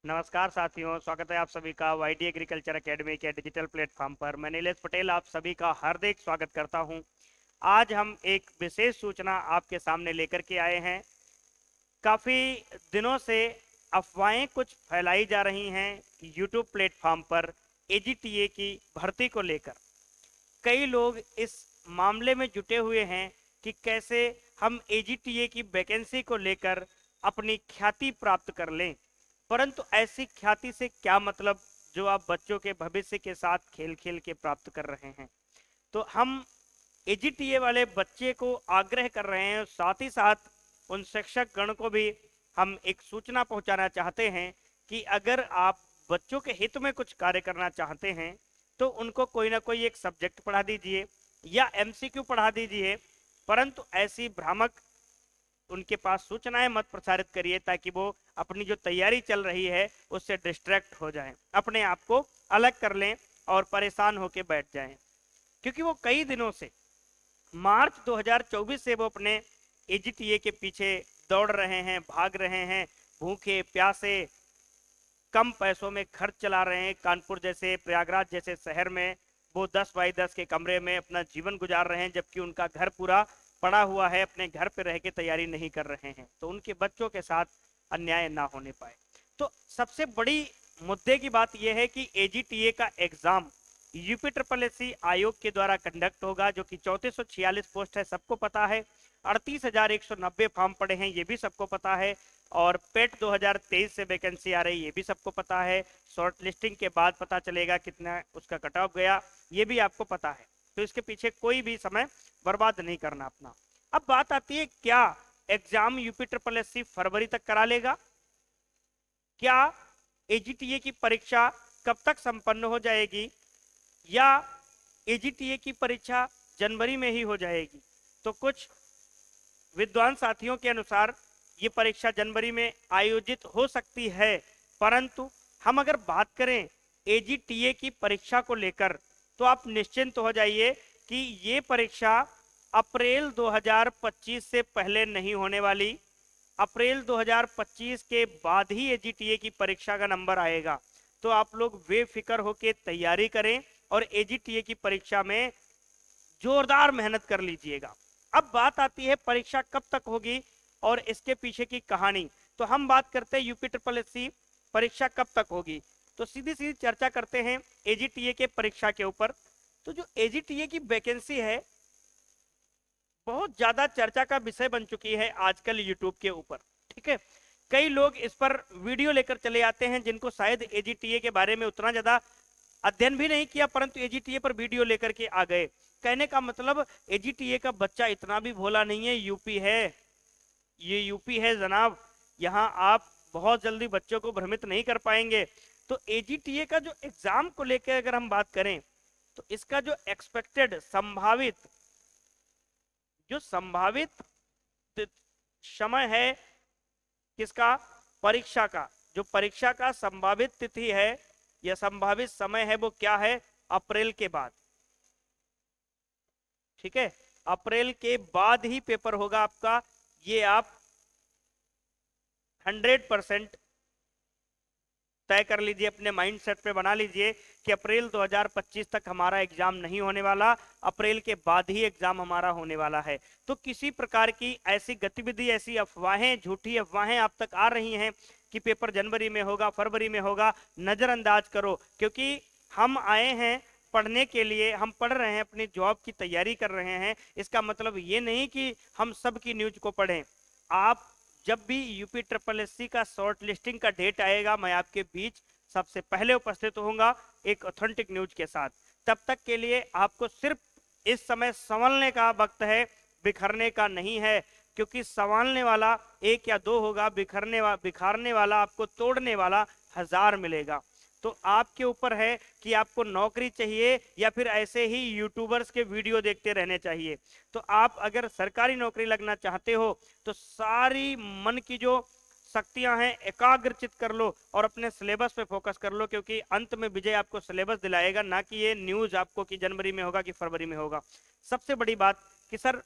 नमस्कार साथियों, स्वागत है आप सभी का वाईडी एग्रीकल्चर एकेडमी के डिजिटल प्लेटफॉर्म पर। मैं नीलेश पटेल आप सभी का हार्दिक स्वागत करता हूं। आज हम एक विशेष सूचना आपके सामने लेकर के आए हैं। काफ़ी दिनों से अफवाहें कुछ फैलाई जा रही हैं यूट्यूब प्लेटफॉर्म पर एजीटीए की भर्ती को लेकर। कई लोग इस मामले में जुटे हुए हैं कि कैसे हम एजीटीए की वैकेंसी को लेकर अपनी ख्याति प्राप्त कर लें, परंतु ऐसी ख्याति से क्या मतलब जो आप बच्चों के भविष्य के साथ खेल खेल के प्राप्त कर रहे हैं। तो हम एजीटीए वाले बच्चे को आग्रह कर रहे हैं, साथ ही साथ उन शिक्षक गण को भी हम एक सूचना पहुंचाना चाहते हैं कि अगर आप बच्चों के हित में कुछ कार्य करना चाहते हैं तो उनको कोई ना कोई एक सब्जेक्ट पढ़ा दीजिए या एमसीक्यू पढ़ा दीजिए, परंतु ऐसी भ्रामक उनके पास सूचनाएं मत प्रसारित करिए ताकि वो अपनी जो तैयारी चल रही है उससे डिस्ट्रैक्ट हो जाएं, अपने आप को अलग कर लें और परेशान होकर बैठ जाएं। क्योंकि वो कई दिनों से मार्च 2024 से वो अपने एजीटीए के पीछे दौड़ रहे हैं, भाग रहे हैं, भूखे प्यासे कम पैसों में घर चला रहे हैं। कानपुर जैसे, प्रयागराज जैसे शहर में वो 10 बाई 10 के कमरे में अपना जीवन गुजार रहे हैं, जबकि उनका घर पूरा पड़ा हुआ है, अपने घर पे रह के तैयारी नहीं कर रहे हैं, तो उनके बच्चों के साथ अन्याय ना होने पाए। तो सबसे बड़ी मुद्दे की बात यह है कि एजीटीए का एग्जाम यूपी ट्रिपल एससी आयोग के द्वारा कंडक्ट होगा, जो कि 3446 पोस्ट है, सबको पता है। 38,190 फॉर्म पड़े हैं, ये भी सबको पता है। और पेट 2023 से वैकेंसी आ रही, ये भी सबको पता है। शॉर्ट लिस्टिंग के बाद पता चलेगा कितना उसका कट ऑफ गया, ये भी आपको पता है। तो इसके पीछे कोई भी समय बर्बाद नहीं करना अपना। अब बात आती है, क्या एग्जाम यूपी ट्रिपल एससी फरवरी तक करा लेगा? क्या एजीटीए की परीक्षा कब तक संपन्न हो जाएगी? या एजीटीए की परीक्षा जनवरी में ही हो जाएगी? तो कुछ विद्वान साथियों के अनुसार ये परीक्षा जनवरी में आयोजित हो सकती है, परंतु हम अगर बात करें एजीटीए की परीक्षा को लेकर तो आप निश्चिंत हो जाइए कि ये परीक्षा अप्रैल 2025 से पहले नहीं होने वाली। अप्रैल 2025 के बाद ही एजीटीए की परीक्षा का नंबर आएगा। तो आप लोग बेफिक्र होकर तैयारी करें और एजीटीए की परीक्षा में जोरदार मेहनत कर लीजिएगा। अब बात आती है परीक्षा कब तक होगी और इसके पीछे की कहानी। तो हम बात करते हैं यूपी ट्रिपल एससी परीक्षा कब तक होगी, तो सीधी सीधी चर्चा करते हैं एजीटीए के परीक्षा के ऊपर। तो जो एजीटीए की वैकेंसी है बहुत ज्यादा चर्चा का विषय बन चुकी है आजकल यूट्यूब के ऊपर, ठीक है। कई लोग इस पर वीडियो लेकर चले आते हैं जिनको शायद एजीटीए के बारे में उतना ज्यादा अध्ययन भी नहीं किया, परंतु एजीटीए पर वीडियो लेकर के आ गए। कहने का मतलब एजीटीए का बच्चा इतना भी भोला नहीं है, यूपी है, ये यूपी है जनाब, यहाँ आप बहुत जल्दी बच्चों को भ्रमित नहीं कर पाएंगे। तो एजीटीए का जो एग्जाम को लेकर अगर हम बात करें तो इसका जो एक्सपेक्टेड संभावित समय है किसका, परीक्षा का, जो परीक्षा का संभावित तिथि है या संभावित समय है वो क्या है, अप्रैल के बाद, ठीक है। अप्रैल के बाद ही पेपर होगा आपका, ये आप 100% तय कर लीजिए, अपने माइंड सेट पे बना लीजिए कि अप्रैल 2025 तक हमारा एग्जाम नहीं होने वाला, अप्रैल के बाद ही एग्जाम हमारा होने वाला है। तो किसी प्रकार की ऐसी गतिविधि, ऐसी अफवाहें, झूठी अफवाहें आप तक आ रही हैं कि पेपर जनवरी में होगा, फरवरी में होगा, नजरअंदाज करो। क्योंकि हम आए हैं पढ़ने के लिए, हम पढ़ रहे हैं, अपनी जॉब की तैयारी कर रहे हैं, इसका मतलब ये नहीं कि हम सबकी न्यूज को पढ़ें। आप जब भी यूपी ट्रिपल एससी का शॉर्ट लिस्टिंग का डेट आएगा, मैं आपके बीच सबसे पहले उपस्थित होऊंगा एक ऑथेंटिक न्यूज के साथ। तब तक के लिए आपको सिर्फ इस समय संभलने का वक्त है, बिखरने का नहीं है। क्योंकि संभालने वाला एक या दो होगा, बिखारने वाला, आपको तोड़ने वाला 1000 मिलेगा। तो आपके ऊपर है कि आपको नौकरी चाहिए या फिर ऐसे ही यूट्यूबर्स के वीडियो देखते रहने चाहिए। तो आप अगर सरकारी नौकरी लगना चाहते हो तो सारी मन की जो शक्तियां हैं एकाग्रचित कर लो और अपने सिलेबस पे फोकस कर लो, क्योंकि अंत में विजय आपको सिलेबस दिलाएगा, ना कि ये न्यूज आपको कि जनवरी में होगा कि फरवरी में होगा। सबसे बड़ी बात कि सर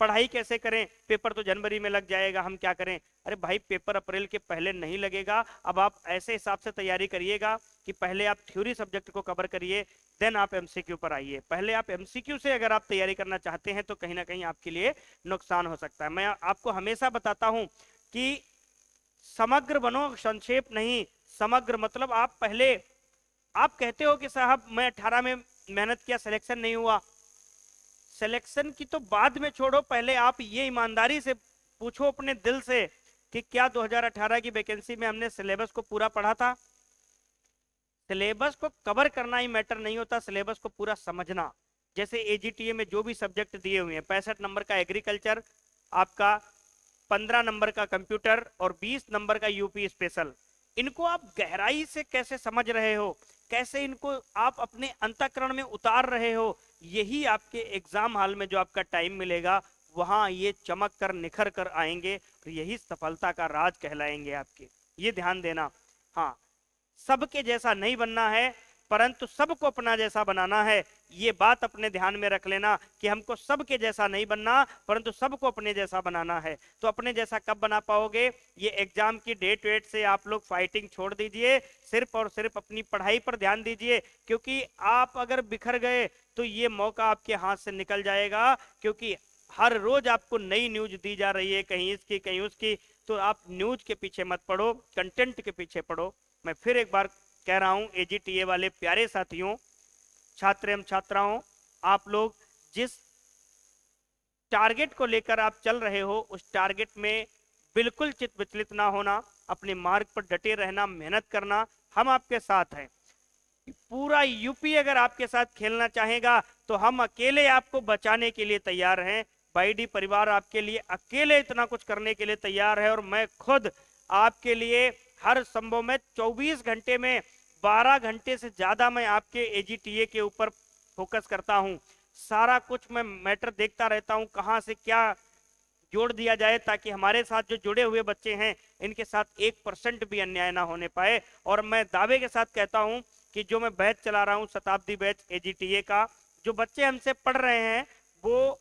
पढ़ाई कैसे करें, पेपर तो जनवरी में लग जाएगा, हम क्या करें। अरे भाई पेपर अप्रैल के पहले नहीं लगेगा। अब आप ऐसे हिसाब से तैयारी करिएगा कि पहले आप थ्योरी सब्जेक्ट को कवर करिए, देन आप एमसीक्यू पर आइए। पहले आप एमसीक्यू से अगर आप तैयारी करना चाहते हैं तो कहीं ना कहीं आपके लिए नुकसान हो सकता है। मैं आपको हमेशा बताता हूं कि समग्र बनो, संक्षेप नहीं। समग्र मतलब आप पहले, आप कहते हो कि साहब मैं 18 में मेहनत किया, सिलेक्शन नहीं हुआ। सिलेक्शन की तो बाद में छोड़ो, पहले आप ये ईमानदारी से पूछो अपने दिल से कि क्या 2018 की वैकेंसी में हमने सिलेबस को पूरा पढ़ा था। सिलेबस को कवर करना ही मैटर नहीं होता, सिलेबस को पूरा समझना। जैसे एजीटीए में जो भी सब्जेक्ट दिए हुए हैं, 65 नंबर का एग्रीकल्चर, आपका 15 नंबर का कंप्यूटर और 20 नंबर का यूपी स्पेशल, इनको आप गहराई से कैसे समझ रहे हो, कैसे इनको आप अपने अंतःकरण में उतार रहे हो, यही आपके एग्जाम हॉल में जो आपका टाइम मिलेगा वहां ये चमक कर निखर कर आएंगे और यही सफलता का राज कहलाएंगे आपके। ये ध्यान देना। हाँ, सबके जैसा नहीं बनना है परंतु सबको अपना जैसा बनाना है। ये बात अपने ध्यान में रख लेना कि हमको सबके जैसा नहीं बनना परंतु सबको अपने जैसा बनाना है। तो अपने जैसा कब बना पाओगे, ये एग्जाम की डेट वेट से आप लोग फाइटिंग छोड़ दीजिए, सिर्फ और सिर्फ अपनी पढ़ाई पर ध्यान दीजिए। क्योंकि आप अगर बिखर गए तो ये मौका आपके हाथ से निकल जाएगा, क्योंकि हर रोज आपको नई न्यूज दी जा रही है, कहीं इसकी कहीं उसकी। तो आप न्यूज के पीछे मत पड़ो, कंटेंट के पीछे पड़ो। मैं फिर एक बार कह रहा हूं एजीटीए वाले प्यारे साथियों, छात्र एवं छात्राओं, आप लोग जिस टारगेट को लेकर आप चल रहे हो उस टारगेट में बिल्कुल चित विचलित ना होना, अपने मार्ग पर डटे रहना, मेहनत करना। हम आपके साथ हैं। पूरा यूपी अगर आपके साथ खेलना चाहेगा तो हम अकेले आपको बचाने के लिए तैयार हैं। बाईडी परिवार आपके लिए अकेले इतना कुछ करने के लिए तैयार है और मैं खुद आपके लिए हर संभव में 24 घंटे में 12 घंटे से ज्यादा मैं आपके एजीटीए के ऊपर फोकस करता हूं। सारा कुछ मैं मैटर देखता रहता हूं, कहां से क्या जोड़ दिया जाए ताकि हमारे साथ जो जुड़े हुए बच्चे हैं इनके साथ 1% भी अन्याय ना होने पाए। और मैं दावे के साथ कहता हूं कि जो मैं बैच चला रहा हूं, शताब्दी बैच एजीटीए का, जो बच्चे हमसे पढ़ रहे हैं वो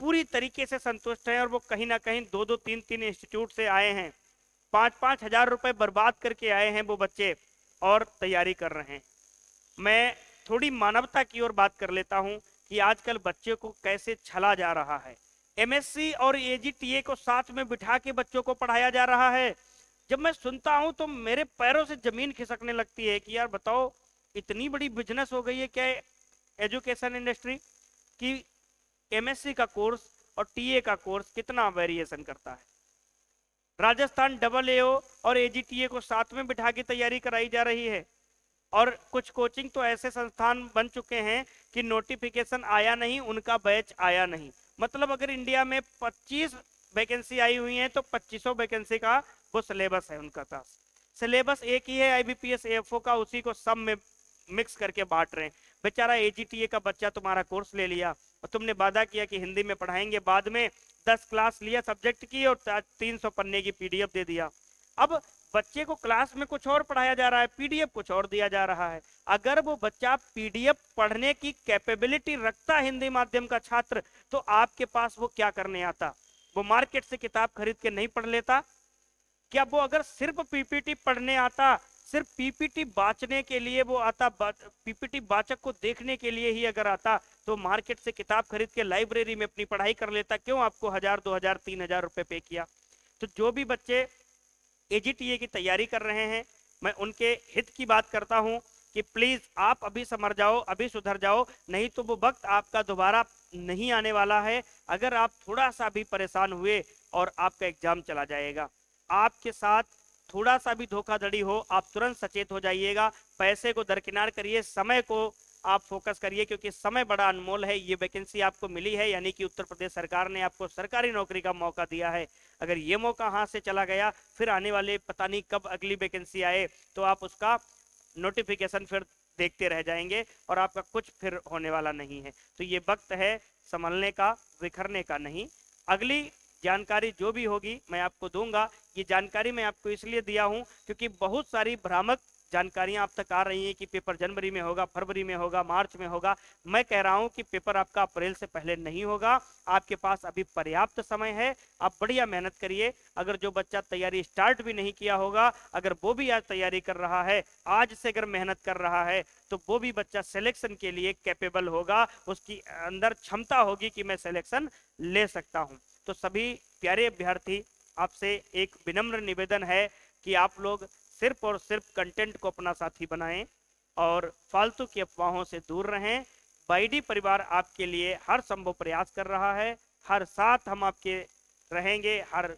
पूरी तरीके से संतुष्ट हैं और वो कहीं ना कहीं 2-2, 3-3 इंस्टीट्यूट से आए हैं, 5-5 हजार रुपए बर्बाद करके आए हैं वो बच्चे और तैयारी कर रहे हैं। मैं थोड़ी मानवता की ओर बात कर लेता हूं कि आजकल बच्चे को कैसे छला जा रहा है। एमएससी और एजीटीए को साथ में बिठा के बच्चों को पढ़ाया जा रहा है। जब मैं सुनता हूं तो मेरे पैरों से जमीन खिसकने लगती है कि यार बताओ, इतनी बड़ी बिजनेस हो गई है क्या एजुकेशन इंडस्ट्री की। एमएससी का कोर्स और टीए का कोर्स कितना वेरिएशन करता है। राजस्थान डबल एओ और एजीटीए को साथ में बिठा के तैयारी कराई जा रही है। और कुछ कोचिंग तो ऐसे संस्थान बन चुके हैं कि नोटिफिकेशन आया नहीं, उनका बैच आया नहीं। मतलब अगर इंडिया में 25 वैकेंसी आई हुई है तो 2500 वैकेंसी का वो सिलेबस है उनका पास। सिलेबस एक ही है आईबीपीएस एएफओ का, उसी को सब में मिक्स करके बांट रहे हैं। बेचारा एजीटीए का बच्चा तुम्हारा कोर्स ले लिया और तुमने वादा किया कि हिंदी में पढ़ाएंगे, बाद में 10 क्लास लिया सब्जेक्ट की और 300 पन्ने की पीडीएफ दे दिया। अब बच्चे को क्लास में कुछ और पढ़ाया जा रहा है, पीडीएफ कुछ और दिया जा रहा है। अगर वो बच्चा पीडीएफ पढ़ने की कैपेबिलिटी रखता हिंदी माध्यम का छात्र, तो आपके पास वो क्या करने आता? वो मार्केट से किताब खरीद के नहीं पढ़ लेता क्या? वो अगर सिर्फ पीपीटी पढ़ने आता, सिर्फ पीपीटी बांचने के लिए वो आता, पीपीटी वाचक को देखने के लिए ही अगर आता, तो मार्केट से किताब खरीद के लाइब्रेरी में अपनी पढ़ाई कर लेता। क्यों आपको 1000, 2000, 3000 रुपए पे किया? तो जो भी बच्चे एजीटीए की तैयारी कर रहे हैं, मैं उनके हित की बात करता हूं कि प्लीज आप अभी समझ जाओ, अभी सुधर जाओ, नहीं तो वो वक्त आपका दोबारा नहीं आने वाला है। अगर आप थोड़ा सा भी परेशान हुए और आपका एग्जाम चला जाएगा। आपके साथ थोड़ा सा भी धोखाधड़ी हो, आप तुरंत सचेत हो जाइएगा। पैसे को दरकिनार करिए, समय को आप फोकस करिए, क्योंकि समय बड़ा अनमोल है। ये वैकेंसी आपको मिली है, यानी कि उत्तर प्रदेश सरकार ने आपको सरकारी नौकरी का मौका दिया है। अगर ये मौका हाथ से चला गया, फिर आने वाले पता नहीं कब अगली वैकेंसी आए तो आप उसका नोटिफिकेशन फिर देखते रह जाएंगे और आपका कुछ फिर होने वाला नहीं है। तो ये वक्त है संभलने का, बिखरने का नहीं। अगली जानकारी जो भी होगी मैं आपको दूंगा। ये जानकारी मैं आपको इसलिए दिया हूं क्योंकि बहुत सारी भ्रामक जानकारियां आप तक आ रही हैं कि पेपर जनवरी में होगा, फरवरी में होगा, मार्च में होगा। मैं कह रहा हूं कि पेपर आपका अप्रैल से पहले नहीं होगा। आपके पास अभी पर्याप्त समय है, आप बढ़िया मेहनत करिए। अगर जो बच्चा तैयारी स्टार्ट भी नहीं किया होगा, अगर वो भी आज तैयारी कर रहा है, आज से अगर मेहनत कर रहा है, तो वो भी बच्चा सिलेक्शन के लिए कैपेबल होगा, उसकी अंदर क्षमता होगी कि मैं सिलेक्शन ले सकता हूं। तो सभी प्यारे अभ्यर्थी, आपसे एक विनम्र निवेदन है कि आप लोग सिर्फ और सिर्फ कंटेंट को अपना साथी बनाएं और फालतू की अफवाहों से दूर रहें। वाईडी परिवार आपके लिए हर संभव प्रयास कर रहा है, हर साथ हम आपके रहेंगे, हर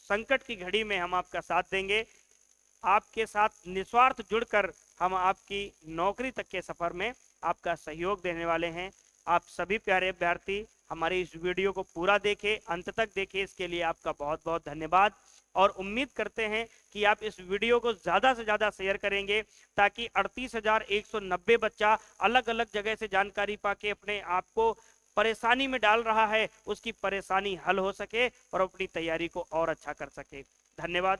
संकट की घड़ी में हम आपका साथ देंगे। आपके साथ निस्वार्थ जुड़कर हम आपकी नौकरी तक के सफर में आपका सहयोग देने वाले हैं। आप सभी प्यारे अभ्यर्थी हमारे इस वीडियो को पूरा देखें, अंत तक देखें, इसके लिए आपका बहुत बहुत धन्यवाद। और उम्मीद करते हैं कि आप इस वीडियो को ज़्यादा से ज़्यादा शेयर करेंगे ताकि 38,190 बच्चा अलग अलग जगह से जानकारी पाके अपने आप को परेशानी में डाल रहा है, उसकी परेशानी हल हो सके और अपनी तैयारी को और अच्छा कर सके। धन्यवाद।